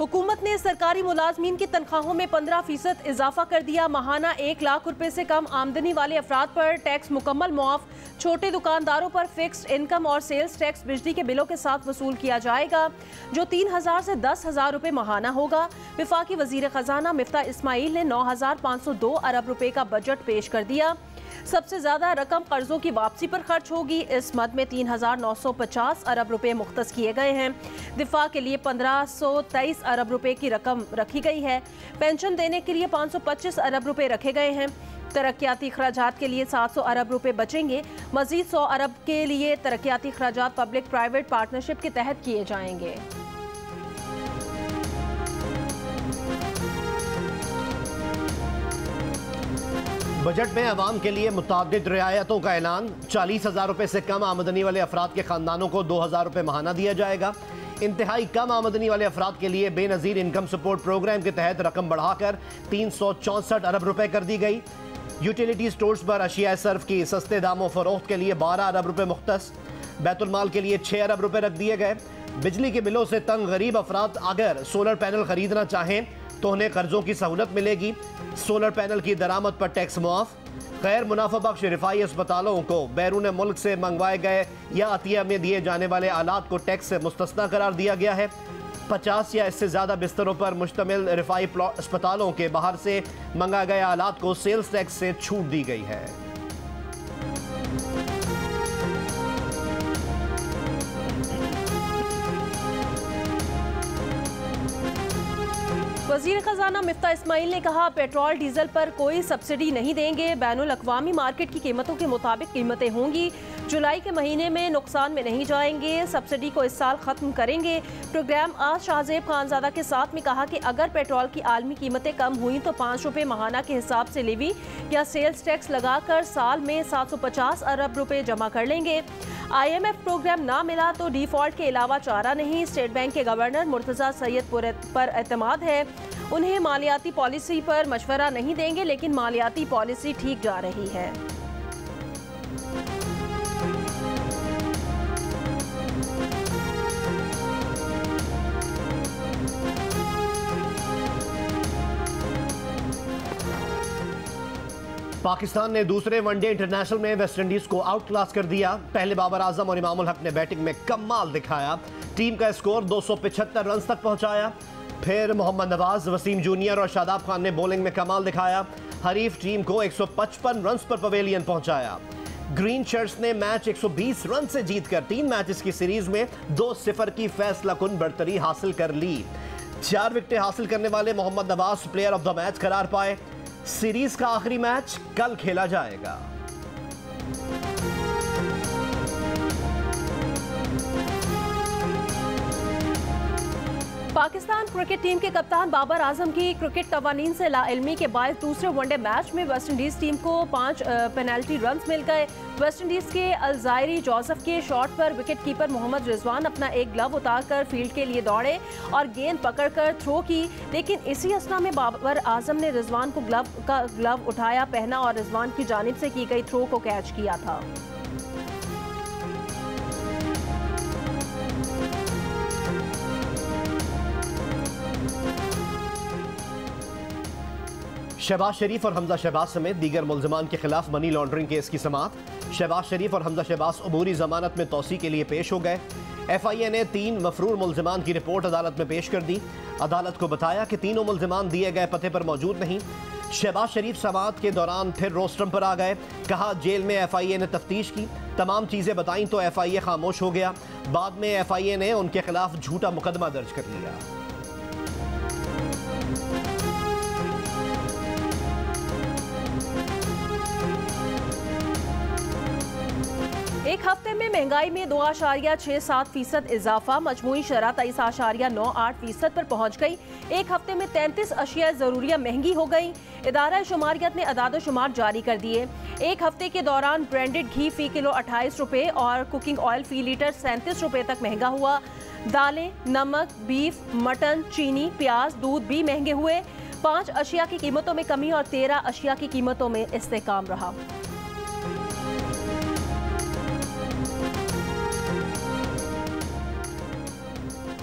हुकूमत ने सरकारी मुलाजमीन की तनख्वाहों में 15% इजाफा कर दिया। माहाना 1 लाख रुपए से कम आमदनी वाले अफराद पर टैक्स मुकम्मल मुआफ। छोटे दुकानदारों पर फिक्स्ड इनकम और सेल्स टैक्स बिजली के बिलों के साथ वसूल किया जाएगा, जो 3,000 से 10,000 रुपए माहाना होगा। वफाकी वजीर खजाना मिफ्ता इस्माइल ने 9,502 अरब रुपए का बजट पेश कर दिया। सबसे ज्यादा रकम कर्जों की वापसी पर खर्च होगी। इस मद में 3,950 अरब रुपए मुख्तस किए गए हैं। दिफा के लिए 1,523 अरब रुपए की रकम रखी गई है। पेंशन देने के लिए 525 अरब रुपए रखे गए हैं। तरक्याती अखराजात के लिए 700 अरब रुपए बचेंगे। मजीद 100 अरब के लिए तरक्याती अखराजात पब्लिक प्राइवेट पार्टनरशिप के तहत किए जाएंगे। बजट में अवाम के लिए मुतअद्दिद रियायतों का ऐलान। 40,000 रुपए से कम आमदनी वाले अफराद के खानदानों को 2,000 रुपए माहाना दिया जाएगा। इंतहाई कम आमदनी वाले अफराद के लिए बेनज़ीर इनकम सपोर्ट प्रोग्राम के तहत रकम बढ़ाकर 364 अरब रुपए कर दी गई। यूटिलिटी स्टोर्स पर अशिया सर्फ की सस्ते दामों फरोख्त के लिए 12 अरब रुपए मुख्तस। बैतुल माल के लिए 6 अरब रुपए रख दिए गए। बिजली के बिलों से तंग गरीब अफराद अगर सोलर पैनल खरीदना चाहें तो उन्हें कर्जों की सहूलत मिलेगी। सोलर पैनल की दरामद पर टैक्स मुआफ। गैर मुनाफा बख्श रिफाई अस्पतालों को बैरून मुल्क से मंगवाए गए या अतिया में दिए जाने वाले आलात को टैक्स से मुस्तस्ना करार दिया गया है। 50 या इससे ज़्यादा बिस्तरों पर मुश्तमिल रिफाई अस्पतालों के बाहर से मंगाए गए आलात को सेल्स टैक्स से छूट दी गई है। वजीर खजाना मिफ्ता इस्माइल ने कहा, पेट्रोल डीजल पर कोई सब्सिडी नहीं देंगे। बैनुल अक़वामी मार्केट की कीमतों के मुताबिक कीमतें होंगी। जुलाई के महीने में नुकसान में नहीं जाएंगे। सब्सिडी को इस साल ख़त्म करेंगे। प्रोग्राम आज शाहजेब खानजादा के साथ में कहा कि अगर पेट्रोल की आलमी कीमतें कम हुई तो 5 रुपये माहाना के हिसाब से लेवी या सेल्स टैक्स लगाकर साल में 750 अरब रुपए जमा कर लेंगे। IMF प्रोग्राम ना मिला तो डिफॉल्ट के अलावा चारा नहीं। स्टेट बैंक के गवर्नर मुर्तज़ा सैयद पर एतमाद है। उन्हें मालियाती पॉलिसी पर मशवरा नहीं देंगे, लेकिन मालियाती पॉलिसी ठीक जा रही है। पाकिस्तान ने दूसरे वनडे इंटरनेशनल में वेस्ट इंडीज को आउट क्लास कर दिया। पहले बाबर आजम और इमामुल हक ने बैटिंग में कमाल दिखाया। टीम का स्कोर 275 रन तक पहुंचाया। फिर मोहम्मद नवाज, वसीम जूनियर और शादाब खान ने बॉलिंग में कमाल दिखाया। हरीफ टीम को 155 रन पर पवेलियन पहुंचाया। ग्रीन शर्ट्स ने मैच 120 रन से जीतकर 3 मैचेस की सीरीज में 2-0 की फैसलाकुन बढ़तरी हासिल कर ली। 4 विकेटें हासिल करने वाले Mohammad Nawaz player of the match करार पाए। सीरीज का आखिरी मैच कल खेला जाएगा। पाकिस्तान क्रिकेट टीम के कप्तान बाबर आजम की क्रिकेट कवानीन से लाइल्मी के बाद दूसरे वनडे मैच में वेस्ट इंडीज टीम को 5 पेनल्टी रन मिल गए। वेस्ट इंडीज के अलजायरी जोसेफ के शॉट पर विकेट कीपर मोहम्मद रिजवान अपना एक ग्लव उतारकर फील्ड के लिए दौड़े और गेंद पकड़कर थ्रो की, लेकिन इसी असना में बाबर आजम ने रिजवान को ग्लव उठाया, पहना और रिजवान की जानिब से की गई थ्रो को कैच किया था। शहबाज शरीफ और हमजा शहबाज समेत दीगर मुल्ज़िमान के खिलाफ मनी लॉन्ड्रिंग केस की समाअत। शहबाज शरीफ और हमजा शहबाज अबूरी जमानत में तौसी के लिए पेश हो गए। FIA ने 3 मफरूर मुल्ज़िमान की रिपोर्ट अदालत में पेश कर दी। अदालत को बताया कि तीनों मुल्ज़िमान दिए गए पते पर मौजूद नहीं। शहबाज शरीफ समाअत के दौरान फिर रोस्ट्रम पर आ गए। कहा जेल में FIA ने तफ्तीश की, तमाम चीज़ें बताईं तो FIA खामोश हो गया। बाद में FIA ने उनके खिलाफ झूठा मुकदमा दर्ज कर लिया। एक हफ्ते में महंगाई में 2.67% इजाफा। मजमूई शरह 23.98% पर पहुंच गई। एक हफ्ते में 33 अशिया ज़रूरिया महंगी हो गई। इदारा शुमारियत ने अदाद शुमार जारी कर दिए। एक हफ्ते के दौरान ब्रांडेड घी फी किलो 28 रुपये और कुकिंग ऑयल फी लीटर 37 रुपये तक महंगा हुआ। दालें, नमक, बीफ, मटन, चीनी, प्याज, दूध भी महंगे हुए। 5 अशिया की कीमतों में कमी और 13 अशिया की कीमतों में इस्तेहकाम रहा।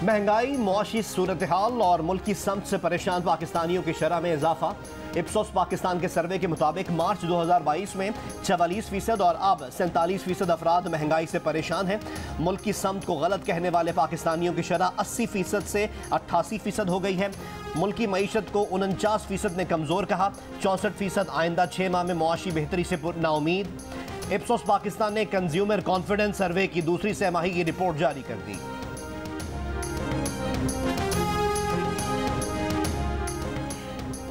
महंगाई, मुआशी सूरत हाल और मुल्क की समत से परेशान पाकिस्तानियों की शरह में इजाफा। इप्सोस पाकिस्तान के सर्वे के मुताबिक मार्च 2022 में 44% और अब 47% अफराद महंगाई से परेशान हैं। मुल्क की समत को गलत कहने वाले पाकिस्तानियों की शरह 80% से 88% हो गई है। मुल्क की मईशत को 49% ने कमज़ोर कहा। 64% आइंदा 6 माह में मुआशी बेहतरी से नाउमीद। इप्सोस पाकिस्तान ने कंज्यूमर कॉन्फिडेंस सर्वे की दूसरी सहमाही की रिपोर्ट जारी कर दी।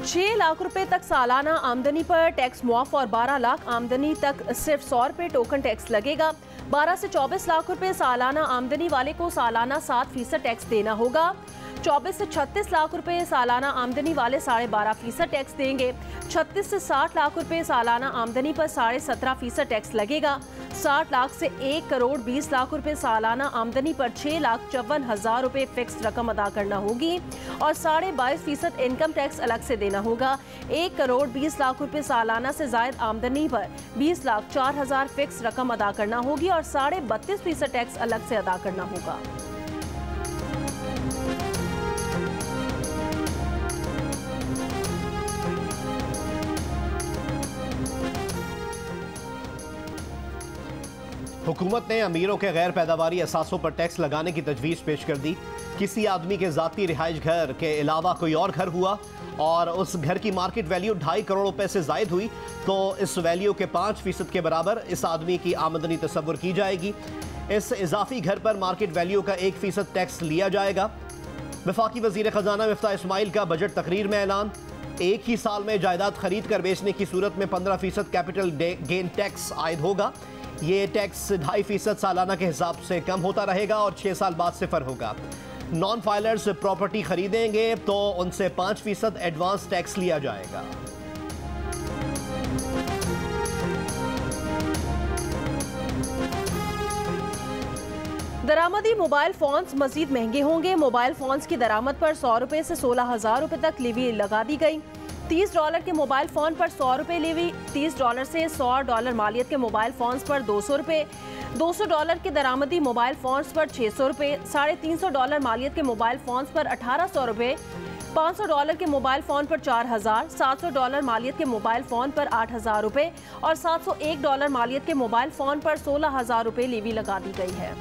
₹6 लाख तक सालाना आमदनी पर टैक्स मुआफ और 12 लाख आमदनी तक सिर्फ 100 रुपये टोकन टैक्स लगेगा। 12 से 24 लाख रुपए सालाना आमदनी वाले को सालाना 7% टैक्स देना होगा। 24 से 36 लाख रुपए सालाना आमदनी वाले 12.5% टैक्स देंगे। 36 से 60 लाख रुपए सालाना आमदनी पर 17.5% टैक्स लगेगा। 60 लाख से 1 करोड़ 20 लाख रुपए सालाना आमदनी पर 6,54,000 रुपए फिक्स रकम अदा करना होगी और 22.5% इनकम टैक्स अलग से देना होगा। 1 करोड़ 20 लाख रुपए सालाना से जायद आमदनी पर 20,04,000 फिक्स रकम अदा करना होगी और 32.5% टैक्स अलग से अदा करना होगा। हुकूमत ने अमीरों के गैर पैदावारी असासों पर टैक्स लगाने की तजवीज़ पेश कर दी। किसी आदमी के ज़ाती रिहाइश घर के अलावा कोई और घर हुआ और उस घर की मार्केट वैल्यू 2.5 करोड़ रुपए से ज़ायद हुई तो इस वैल्यू के 5% के बराबर इस आदमी की आमदनी तस्वुर की जाएगी। इस इजाफी घर पर मार्केट वैल्यू का 1% टैक्स लिया जाएगा। वफाकी वज़ीर ख़जाना मिफ्ताह इस्माइल का बजट तकरीर में ऐलान। एक ही साल में जायदाद खरीद कर बेचने की सूरत में 15% कैपिटल गेन टैक्स आयद होगा। ये टैक्स 2.5% सालाना के हिसाब से कम होता रहेगा और 6 साल बाद सिफर होगा। नॉन फाइलर्स प्रॉपर्टी खरीदेंगे तो उनसे 5% एडवांस टैक्स लिया जाएगा। दरामदी मोबाइल फोन्स मजीद महंगे होंगे। मोबाइल फोन्स की दरामद पर 100 रुपए से 16,000 रुपए तक लीवी लगा दी गई। $30 के मोबाइल फ़ोन पर 100 रुपये लीवी। $30 से $100 मालियत के मोबाइल फ़ोन्स पर 200 रुपये। $200 के दरामदी मोबाइल फ़ोन्स पर 600 रुपये। $350 मालियत के मोबाइल फ़ोन्स पर 1,800 रुपये। $500 के मोबाइल फ़ोन पर 4,000। $700 मालियत के मोबाइल फ़ोन पर 8,000 रुपये और $701 मालियत के मोबाइल फ़ोन पर 16,000 रुपये लीवी लगा दी गई है।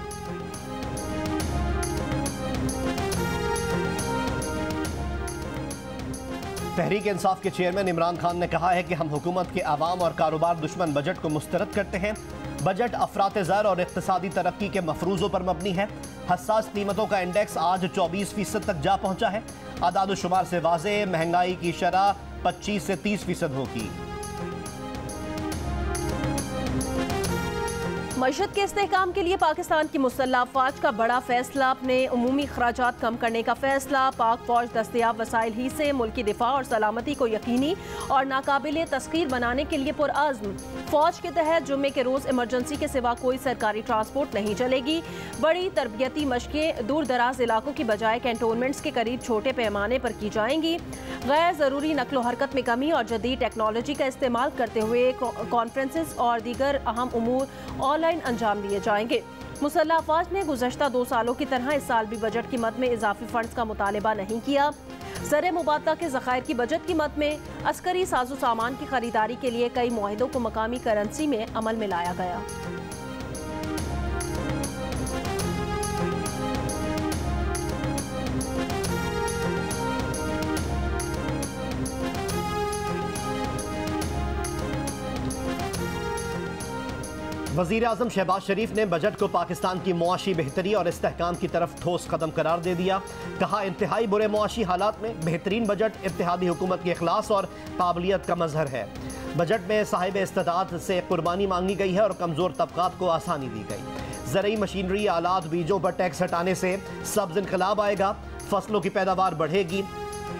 तहरीक इंसाफ के चेयरमैन इमरान खान ने कहा है कि हम हुकूमत के आवाम और कारोबार दुश्मन बजट को मुस्तरद करते हैं। बजट अफरात ज़र और इक़्तिसादी तरक्की के मफरूज़ों पर मबनी है। हसास कीमतों का इंडेक्स आज 24% तक जा पहुँचा है। आदाद शुमार से वाज़े महंगाई की शरह 25 से 30% होगी। मईशत के इस्तेहकाम के लिए पाकिस्तान की मुसल्लह अफ़वाज का बड़ा फैसला। अपने उमूमी खराजात कम करने का फैसला। पाक फौज दस्तयाब वसाइल ही से मुल्क की दिफा और सलामती को यकीनी और नाकाबिले तस्खीर बनाने के लिए पुरअज़्म। फौज के तहत जुम्मे के रोज़ इमरजेंसी के सिवा कोई सरकारी ट्रांसपोर्ट नहीं चलेगी। बड़ी तरबियती मशकें दूर दराज इलाकों की बजाय कैंटोनमेंट्स के करीब छोटे पैमाने पर की जाएंगी। गैर ज़रूरी नकलो हरकत में कमी और जदीद टेक्नोलॉजी का इस्तेमाल करते हुए कॉन्फ्रेंसेस और दीगर अहम उमूर ऑनलाइन अंजाम दिए जाएंगे। मुसल्लह अफवाज ने गुज़श्ता 2 सालों की तरह इस साल भी बजट की मद में इजाफी फंड्स का मुतालबा नहीं किया। ज़र मुबादला के ज़खायर की बजट की मद में अस्करी साजो सामान की खरीदारी के लिए कई मुआहिदों को मकामी करेंसी में अमल में लाया गया। वज़ीर आज़म शहबाज शरीफ ने बजट को पाकिस्तान की मुआशी बेहतरी और इस्तेहकाम की तरफ ठोस कदम करार दे दिया। कहा, इंतहाई बुरे मुआशी हालात में बेहतरीन बजट इत्तेहादी हुकूमत के इखलास और काबिलियत का मजहर है। बजट में साहिब इस्तेदाद से कुर्बानी मांगी गई है और कमज़ोर तबकात को आसानी दी गई। ज़रई मशीनरी, आलात, बीजों पर टैक्स हटाने से सब्ज़ इनकलाब आएगा। फसलों की पैदावार बढ़ेगी।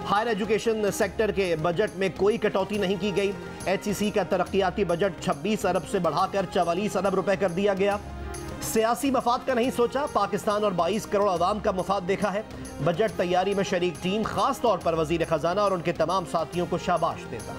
हायर एजुकेशन सेक्टर के बजट में कोई कटौती नहीं की गई। HEC का तरक्याती बजट 26 अरब से बढ़ाकर 44 अरब रुपए कर दिया गया। सियासी मफाद का नहीं सोचा, पाकिस्तान और 22 करोड़ अवाम का मफाद देखा है। बजट तैयारी में शरीक टीम, खास तौर पर वजीर खजाना और उनके तमाम साथियों को शाबाश देता।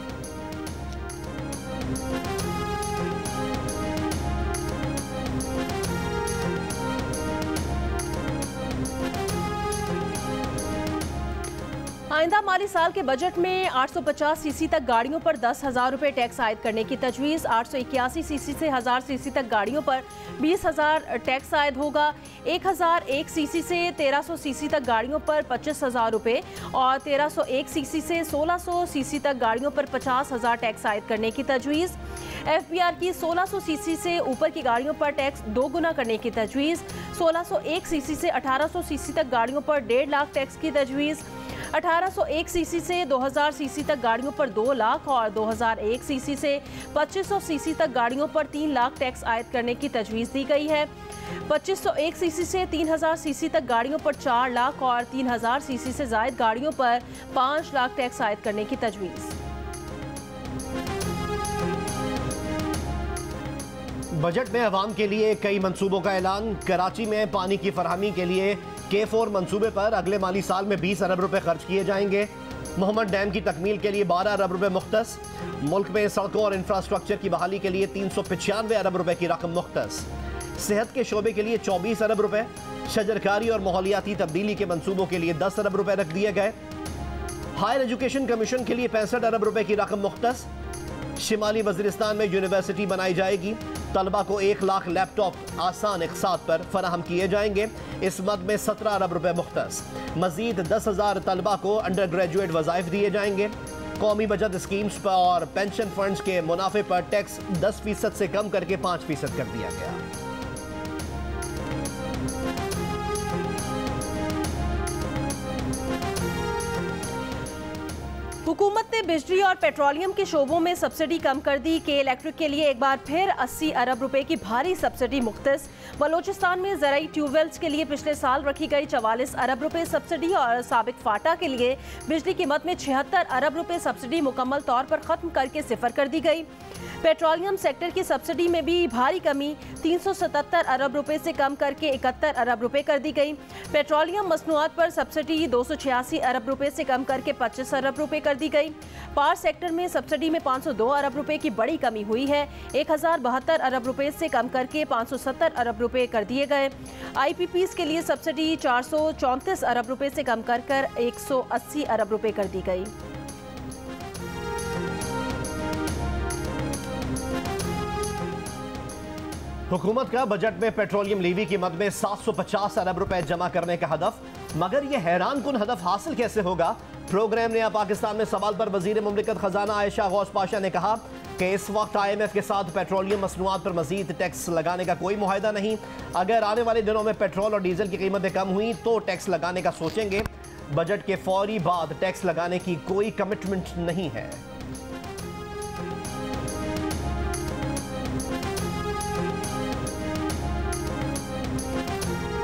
आइंदा माली साल के बजट में 850 सीसी तक गाड़ियों पर 10,000 रुपये टैक्स आयद करने की तजवीज़। 881 सीसी से 1000 सीसी तक गाड़ियों पर 20,000 टैक्स आयद होगा। 1001 सीसी से 1300 सीसी तक गाड़ियों पर 25,000 रुपये और 1301 सीसी से 1600 सीसी तक गाड़ियों पर 50,000 टैक्स आयद करने की तजवीज़। FBR की 1600 सीसी से ऊपर की गाड़ियों पर टैक्स 2 गुना करने की तजवीज़। 1601 सीसी से 1800 सीसी तक गाड़ियों पर 1.5 लाख टैक्स की तजवीज़। 1801 सीसी से 2000 सीसी तक गाड़ियों पर 2 लाख और 2001 सीसी से 2500 सीसी तक गाड़ियों पर 3 लाख टैक्स आयद करने की तजवीज़ दी गई है। 2501 सीसी से 3000 सीसी तक गाड़ियों पर 4 लाख और 3000 सीसी से ज़ायद गाड़ियों पर 5 लाख टैक्स आयद करने की तजवीज़। बजट में अवाम के लिए कई मंसूबों का ऐलान। कराची में पानी की फरहमी के लिए K4 मंसूबे पर अगले माली साल में 20 अरब रुपए खर्च किए जाएंगे। मोहम्मद डैम की तकमील के लिए 12 अरब रुपए मुख्तस। मुल्क में सड़कों और इंफ्रास्ट्रक्चर की बहाली के लिए 395 अरब रुपए की रकम मुख्तस। सेहत के शोबे के लिए 24 अरब रुपए। शजरकारी और माहौलियाती तब्दीली के मंसूबों के लिए 10 अरब रुपए रख दिए गए। हायर एजुकेशन कमीशन के लिए 65 अरब रुपए की रकम मुख्तस। शिमाली वज़ीरिस्तान में यूनिवर्सिटी बनाई जाएगी। तलबा को 1 लाख लैपटॉप आसान इक़्तिसाद पर फराहम किए जाएंगे। इस मद में 17 अरब रुपए मुख्तस। मजीद 10,000 तलबा को अंडर ग्रेजुएट वज़ाइफ दिए जाएंगे। कौमी बचत स्कीम्स पर और पेंशन फंड्स के मुनाफे पर टैक्स 10% से कम करके 5% कर दिया गया। हुकूमत ने बिजली और पेट्रोलियम के शोबों में सब्सिडी कम कर दी। के इलेक्ट्रिक के लिए एक बार फिर 80 अरब रुपए की भारी सब्सिडी मुख्तस। बलोचिस्तान में ज़राई ट्यूबवेल्स के लिए पिछले साल रखी गई 44 अरब रुपए सब्सिडी और साबिक फाटा के लिए बिजली की मद में 76 अरब रुपए सब्सिडी मुकम्मल तौर पर ख़त्म करके सिफर कर दी गई। पेट्रोलियम सेक्टर की सब्सिडी में भी भारी कमी 377 अरब रुपए से कम करके 71 अरब रुपए कर दी गई। पेट्रोलियम मसनूआत पर सब्सिडी 286 अरब रुपए से कम करके 25 अरब रुपए कर दी गई। पावर सेक्टर में सब्सिडी में 502 अरब रुपए की बड़ी कमी हुई है। 1072 अरब रुपए से कम करके 570 अरब रुपए कर दिए गए। IPPs के लिए सब्सिडी 434 अरब रुपए से कम कर 180 अरब रुपए कर दी गई। हुकूमत का बजट में पेट्रोलियम लीवी की मद में 750 अरब रुपए जमा करने का हदफ, मगर यह हैरान कुन हदफ हासिल कैसे होगा? प्रोग्राम नया पाकिस्तान में सवाल पर वजीर मुमलिकत खजाना आयशा गौस पाशा ने कहा कि इस वक्त IMF के साथ पेट्रोलियम मसनूआत पर मजीद टैक्स लगाने का कोई मुआहदा नहीं। अगर आने वाले दिनों में पेट्रोल और डीजल की कीमतें कम हुई तो टैक्स लगाने का सोचेंगे। बजट के फौरी बाद टैक्स लगाने की कोई कमिटमेंट नहीं है।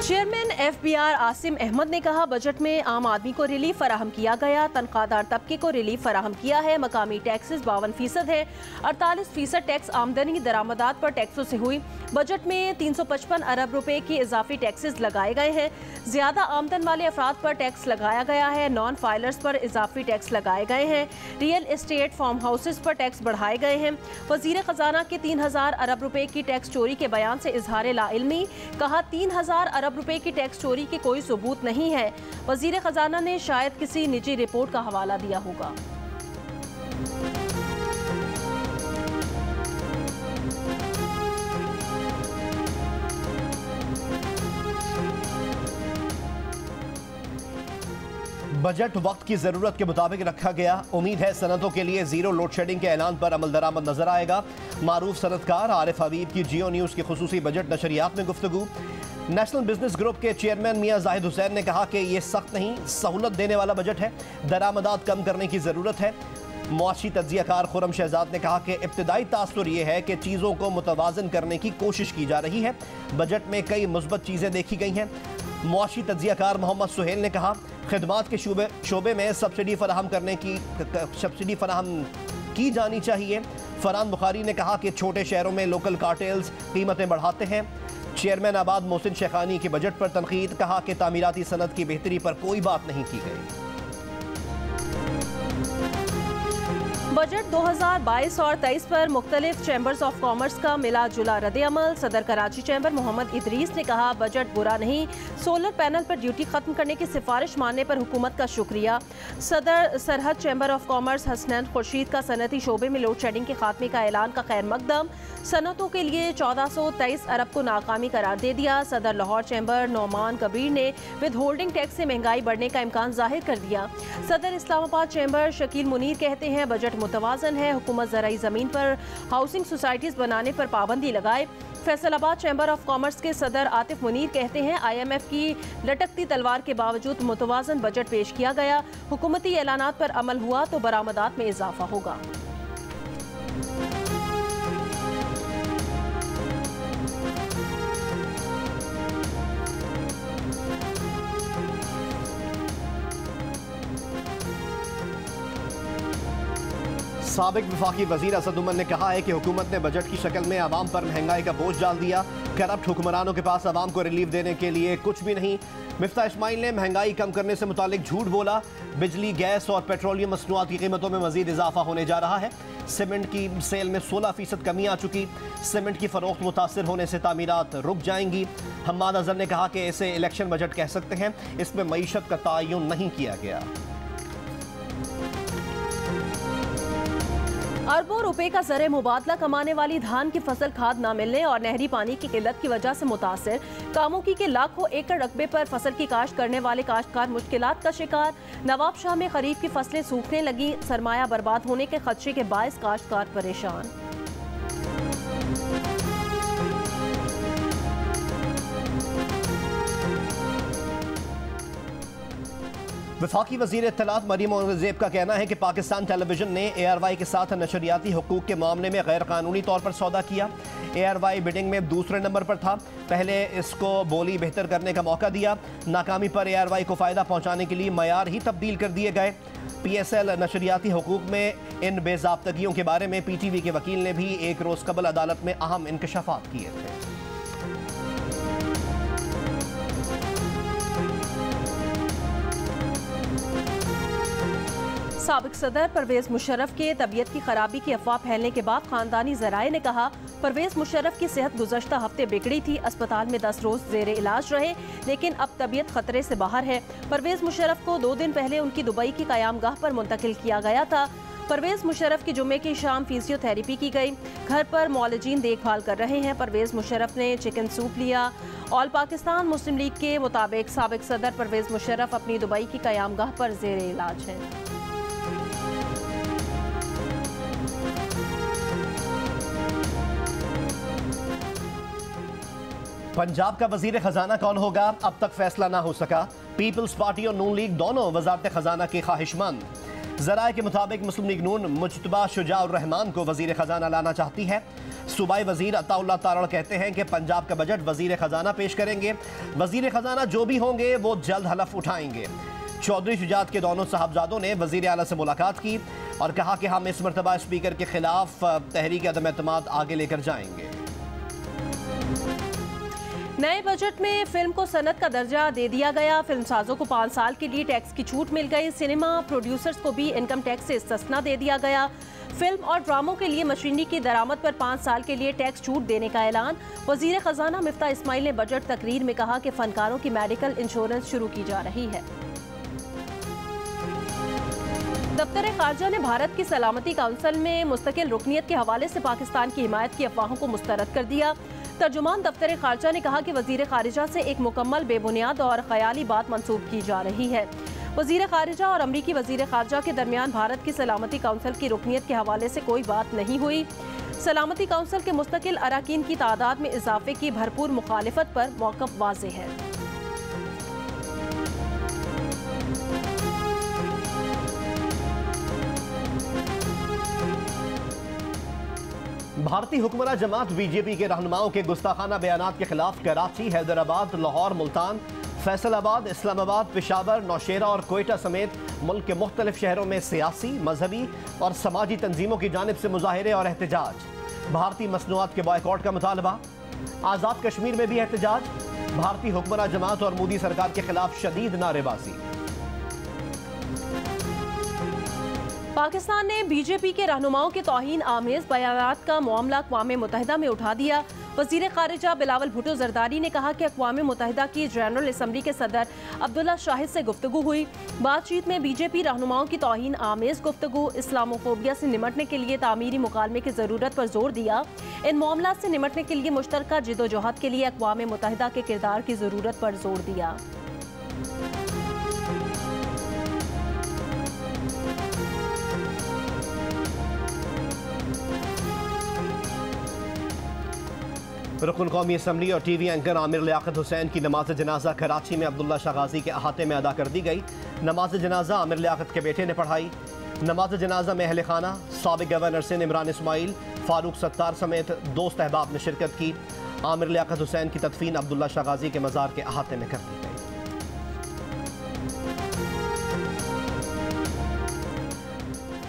चेयरमैन FBR आसिम अहमद ने कहा बजट में आम आदमी को रिलीफ फराहम किया गया। तनख्वाहदार तबके को रिलीफ फराहम किया है। मकामी टैक्सेस 52% है। 48% टैक्स आमदनी दरामदात पर टैक्सों से हुई। बजट में 355 अरब रुपए के इजाफी टैक्सेस लगाए गए हैं। ज्यादा आमदन वाले अफराद पर टैक्स लगाया गया है। नॉन फाइलर्स पर इजाफी टैक्स लगाए गए हैं। रियल एस्टेट फार्म हाउसेस पर टैक्स बढ़ाए गए हैं। वजीर खजाना के 3000 अरब रुपए की टैक्स चोरी के बयान से इजहार लाइल्मी। कहा 3000 अरब रुपए की टैक्स चोरी के कोई सबूत नहीं है। वजीर खजाना ने शायद किसी निजी रिपोर्ट का हवाला दिया होगा। बजट वक्त की जरूरत के मुताबिक रखा गया। उम्मीद है सनतों के लिए जीरो लोड शेडिंग के ऐलान पर अमल दरामद नजर आएगा। मारूफ सनतकार आरिफ हबीब की जियो न्यूज़ की खुसूसी बजट नशरियात में गुफ्तगू। नेशनल बिजनेस ग्रुप के चेयरमैन मियां जाहिद हुसैन ने कहा कि यह सख्त नहीं सहूलत देने वाला बजट है। दरामदात कम करने की ज़रूरत है। मुआशी तज्जियाकार खुरम शहजाद ने कहा कि इब्तदाई तासुर यह है कि चीज़ों को मुतवाजन करने की कोशिश की जा रही है। बजट में कई मुस्बत चीज़ें देखी गई हैं। मुआशी तज्जियाकार मोहम्मद सुहेल ने कहा खिदमात के शोबे में सब्सिडी फराहम की जानी चाहिए। फरहान बुखारी ने कहा कि छोटे शहरों में लोकल कार्टेल्स कीमतें बढ़ाते हैं। चेयरमैन आबाद मोहसिन शेखानी के बजट पर तनकीद। कहा कि तामीराती सनत की बेहतरी पर कोई बात नहीं की गई। बजट 2022 और 23 पर मुख्तलिफ चैम्बर्स ऑफ कॉमर्स का मिला जुला रद्द-ए-अमल। सदर कराची चैम्बर मोहम्मद इदरीस ने कहा, बजट बुरा नहीं, सोलर पैनल पर ड्यूटी खत्म करने की सिफारिश मानने पर हुकूमत का शुक्रिया। सदर सरहद chamber of commerce Hasnain Khurshid का सनती शोबे में लोड शेडिंग के खात्मे का ऐलान का खैर मकदम। सनतों के लिए 1423 अरब को नाकामी करार दे दिया। सदर लाहौर चैम्बर नौमान कबीर ने विद होल्डिंग टैक्स से महंगाई बढ़ने का इम्कान जाहिर कर दिया। सदर इस्लामाबाद चैम्बर शकील मुनीर कहते हैं, बजट मुतवाजन है, हुकूमत ज़राई ज़मीन पर हाउसिंग सोसाइटीज़ बनाने पर पाबंदी लगाए। फैसलाबाद चैम्बर ऑफ कॉमर्स के सदर आतिफ मुनीर कहते हैं, IMF की लटकती तलवार के बावजूद मुतवाजन बजट पेश किया गया। हुकूमती ऐलानात पर अमल हुआ तो बरामदात में इजाफा होगा। साबिक वफाकी वजीर असद उमर ने कहा है कि हुकूमत ने बजट की शक्ल में आवाम पर महंगाई का बोझ डाल दिया। करप्ट हुक्मरानों के पास आवाम को रिलीफ देने के लिए कुछ भी नहीं। मिफ्ता इस्माइल ने महंगाई कम करने से मुतालिक झूठ बोला। बिजली, गैस और पेट्रोलियम मसनूआत की कीमतों में मजीद इजाफा होने जा रहा है। सीमेंट की सेल में 16% कमी आ चुकी। सीमेंट की फरोख्त मुतासर होने से तामीरात रुक जाएंगी। हम्माद अजहर ने कहा कि इसे इलेक्शन बजट कह सकते हैं, इसमें मईशत का तयन नहीं किया गया। अरबों रुपए का ज़र मुबादला कमाने वाली धान की फसल खाद न मिलने और नहरी पानी की किल्लत की वजह से मुतासर। कामोकी के लाखों एकड़ रकबे पर फसल की काश्त करने वाले काश्तकार मुश्किलात का शिकार। नवाब शाह में खरीफ की फसलें सूखने लगी। सरमाया बर्बाद होने के खदशे के बायस काश्तकार परेशान। वफाकी वज़ीर इत्तलात मरीम औरंगज़ेब का कहना है कि पाकिस्तान टेलीविजन ने ARY के साथ नशरियाती हुकूक के मामले में गैर कानूनी तौर पर सौदा किया। ARY बिडिंग में दूसरे नंबर पर था। पहले इसको बोली बेहतर करने का मौका दिया। नाकामी पर ARY को फ़ायदा पहुँचाने के लिए मयार ही तब्दील कर दिए गए। PSL नशरियाती हुकूक में इन बेज़ाब्तगियों के बारे में PTV के वकील ने भी एक रोज़ कबल अदालत में अहम इंकशाफात किए थे। साबिक सदर परवेज मुशर्रफ के तबीयत की खराबी की अफवाह फैलने के बाद खानदानी जराए ने कहा, परवेज मुशर्रफ की सेहत गुज़श्ता हफ्ते बिगड़ी थी। अस्पताल में 10 रोज जेर इलाज रहे, लेकिन अब तबीयत खतरे से बाहर है। परवेज मुशर्रफ को 2 दिन पहले उनकी दुबई की क़यामगाह पर मुंतकिल किया गया था। परवेज मुशर्रफ की जुम्मे की शाम फिजियोथेरेपी की गई। घर पर मौलजीन देखभाल कर रहे हैं। परवेज मुशर्रफ ने चिकन सूप लिया। ऑल पाकिस्तान मुस्लिम लीग के मुताबिक साबिक सदर परवेज मुशर्रफ अपनी दुबई की क़यामगाह पर जेर इलाज है। पंजाब का वजीर खजाना कौन होगा, अब तक फैसला ना हो सका। पीपल्स पार्टी और नून लीग दोनों वजारत खजाना के ख्वाहिशमंद। जराए के मुताबिक मुस्लिम लीग नून मुज्तबा शुजाउर रहमान को वजीर खजाना लाना चाहती है। सूबाई वजीर अताउल्लाह तारड़ कहते हैं कि पंजाब का बजट वजीर खजाना पेश करेंगे। वजीर खजाना जो भी होंगे वो जल्द हलफ उठाएंगे। चौधरी शुजात के दोनों साहबजादों ने वजीर आला से मुलाकात की और कहा कि हम इस मरतबा स्पीकर के खिलाफ तहरीक अदम एतमाद आगे लेकर जाएंगे। नए बजट में फिल्म को सनत का दर्जा दे दिया गया। फिल्मसाजों को 5 साल के लिए टैक्स की छूट मिल गई। सिनेमा प्रोड्यूसर्स को भी इनकम टैक्स से इस्तिस्ना दे दिया गया। फिल्म और ड्रामों के लिए मशीनरी की दरामद पर 5 साल के लिए टैक्स छूट देने का ऐलान। वजीर खजाना मिफ्ता इस्माइल ने बजट तकरीर में कहा कि फनकारों की मेडिकल इंश्योरेंस शुरू की जा रही है। दफ्तर खारजा ने भारत की सलामती काउंसिल में मुस्तकिल रुकनियत के हवाले से पाकिस्तान की हिमायत की अफवाहों को मुस्तरद कर दिया। तर्जुमान दफ्तर खारजा ने कहा कि वजीर खारिजा से एक मुकम्मल बेबुनियाद और ख्याली बात मंसूब की जा रही है। वजीर खारिजा और अमरीकी वजीर खारजा के दरमियान भारत की सलामती काउंसिल की रुकनियत के हवाले से कोई बात नहीं हुई। सलामती काउंसिल के मुस्तकिल अरकान की तादाद में इजाफे की भरपूर मुखालिफत पर मौक़िफ़ वाज़ेह है। भारतीय हुक्मरान जमात बीजेपी के रहनुमाओं के गुस्ताखाना बयानात के खिलाफ कराची, हैदराबाद, लाहौर, मुल्तान, फैसलाबाद, इस्लामाबाद, पेशावर, नौशेरा और कोयटा समेत मुल्क के मुख्तलिफ शहरों में सियासी, मजहबी और समाजी तंजीमों की जानिब से मुजाहिरे और एहतजाज। भारतीय मसनूआत के बॉयकॉट का मुतालबा। आज़ाद कश्मीर में भी एहतजाज। भारतीय हुक्मरान जमात और मोदी सरकार के खिलाफ शदीद नारेबाजी। पाकिस्तान ने बीजेपी के रहनुमाओं के तौहीन आमेज बयानात का मामला अक़वाम मुत्तहिदा में उठा दिया। वज़ीर ख़ारिजा बिलावल भुट्टो ज़रदारी ने कहा कि अक़वाम मुत्तहिदा की जनरल असम्बली के सदर अब्दुल्ला शाहिद से गुफ्तगू हुई। बातचीत में बीजेपी रहनुमाओं की तौहीन आमेज गुफ्तगू, इस्लामोफोबिया से निमटने के लिए तामीरी मुकालमे की ज़रूरत पर जोर दिया। इन मामलों से निमटने के लिए मुश्तरका जिद्दोजहद के लिए अक़वाम मुत्तहिदा के किरदार की ज़रूरत पर जोर दिया। रुकन कौमी असम्बली और टीवी एंकर आमिर लियाकत हुसैन की नमाज जनाजा कराची में अब्दुल्ला शाह गाजी के अहाते में अदा कर दी गई। नमाज जनाजा आमिर लियाकत के बेटे ने पढ़ाई। नमाज जनाजा में अहले खाना, साबिक गवर्नर सिंध इमरान इस्माइल, फारूक सत्तार समेत दोस्त अहबाब ने शिरकत की। आमिर लियाकत हुसैन की तदफीन अब्दुल्ला शाह गाजी के मज़ार के अहाते में कर दी गई।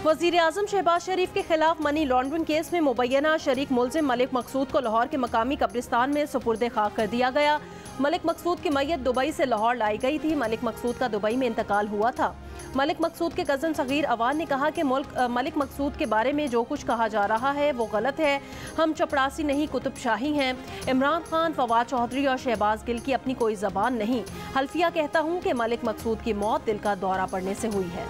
वज़ीर आज़म शहबाज शरीफ के खिलाफ मनी लॉन्ड्रिंग केस में मुबैना शरीक मुलजिम मलिक मकसूद को लाहौर के मकामी कब्रिस्तान में सुपुर्द खाक कर दिया गया। मलिक मकसूद की मैयत दुबई से लाहौर लाई गई थी। मलिक मकसूद का दुबई में इंतकाल हुआ था। मलिक मकसूद के कज़न सगीर अवान ने कहा कि मलिक मकसूद के बारे में जो कुछ कहा जा रहा है वो गलत है। हम चपड़ासी नहीं, कुतुबशाही हैं। इमरान खान, फवाद चौधरी और शहबाज गिल की अपनी कोई ज़बान नहीं। हल्फिया कहता हूँ कि मलिक मकसूद की मौत दिल का दौरा पड़ने से हुई है।